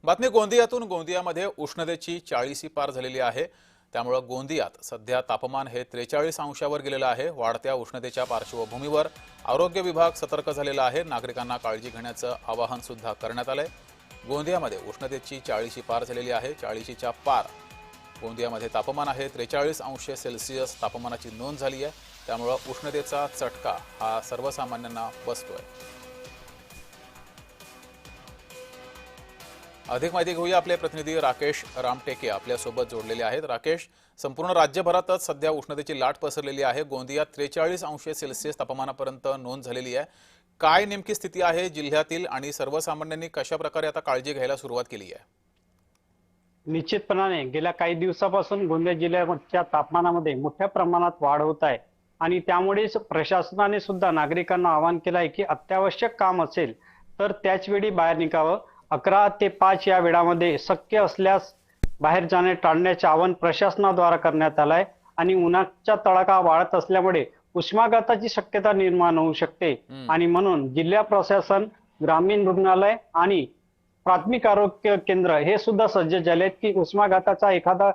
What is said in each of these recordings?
बातमी गोंदियातून. गोंदियामध्ये उष्णतेची 40 पार झालेली आहे। त्यामुळे गोंदियात सध्या तापमान हे 43 अंशावर गेलेलं आहे। वाढत्या उष्णतेच्या पार्श्वभूमीवर आरोग्य विभाग सतर्क झालेला आहे। नागरिकांना काळजी घेण्याचं आवाहन सुद्धा करण्यात आलंय। गोंदियामध्ये उष्णतेची 40 पार झालेली आहे। 40च्या पार गोंदियामध्ये तापमान आहे। 43 अंश सेल्सिअस तापमानाची नोंद झाली आहे। त्यामुळे उष्णतेचा चटका हा सर्वसामान्यांना बसतोय। अधिक माहिती घेऊया, आपले प्रतिनिधी राकेश रामटेके आपल्यासोबत जोडलेले आहेत। राकेश, संपूर्ण राज्यभरातच सध्या उष्णतेची लाट पसरलेली आहे। गोंदियात 43 अंश सेल्सिअस तापमानापर्यंत नोंद झालेली आहे। काय नेमकी स्थिती आहे जिल्ह्यातील आणि सर्वसामान्यांनी कशा प्रकारे आता काळजी घ्यायला सुरुवात केली आहे? निश्चितपणाने गेल्या काही दिवसापासून गोंदिया जिल्ह्याच्या तापमानामध्ये मोठ्या प्रमाणात वाढ होत आहे आणि त्यामुळेच प्रशासनाने सुद्धा नागरिकांना आवाहन केलं आहे की अत्यावश्यक काम असेल तर त्याच वेळी बाहेर निघावं। 11 ते 5 या वेळामध्ये शक्य असल्यास बाहेर जाणे टाळण्याचे आवाहन प्रशासनाद्वारे करण्यात आलं आहे आणि उन्हाचा तडाखा वाढत असल्यामुळे उष्माघाताची शक्यता निर्माण होऊ शकते आणि म्हणून जिल्हा प्रशासन, ग्रामीण रुग्णालय आणि प्राथमिक आरोग्य केंद्र हे सुद्धा सज्ज झाले आहेत की उष्माघाताचा एखादा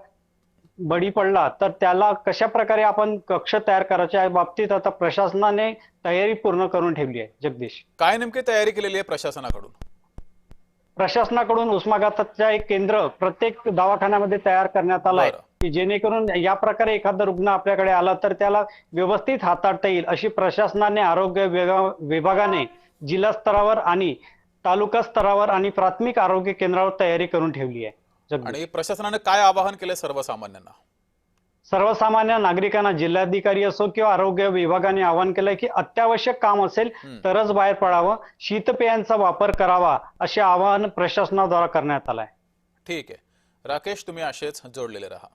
बळी पडला तर त्याला कशा प्रकारे आपण कक्ष तयार करायच्या या बाबतीत आता प्रशासनाने तयारी पूर्ण करून ठेवली आहे। जगदीश, काय नेमकी तयारी केलेली आहे प्रशासनाकडून? प्रशासनाकडून उष्माघाताचा एक केंद्र प्रत्येक दवाखान्यामध्ये तयार करण्यात आलं आहे की जेणेकरून या प्रकारे एखादा रुग्ण आपल्याकडे आला तर त्याला व्यवस्थित हाताळता येईल अशी प्रशासनाने, आरोग्य विभागाने जिल्हा स्तरावर आणि तालुका स्तरावर आणि प्राथमिक आरोग्य केंद्रावर तयारी करून ठेवली आहे। आणि प्रशासनाने काय आवाहन केले सर्वसामान्यांना? सर्वसामान्य नागरिकांना जिल्हाधिकारी असो किंवा आरोग्य विभागाने आवाहन केलंय की अत्यावश्यक काम असेल तरच बाहेर पडावं, शीतपेयांचा वापर करावा असे आवाहन प्रशासनाद्वारे करण्यात आलंय। ठीक आहे राकेश, तुम्ही असेच जोडलेले रहा।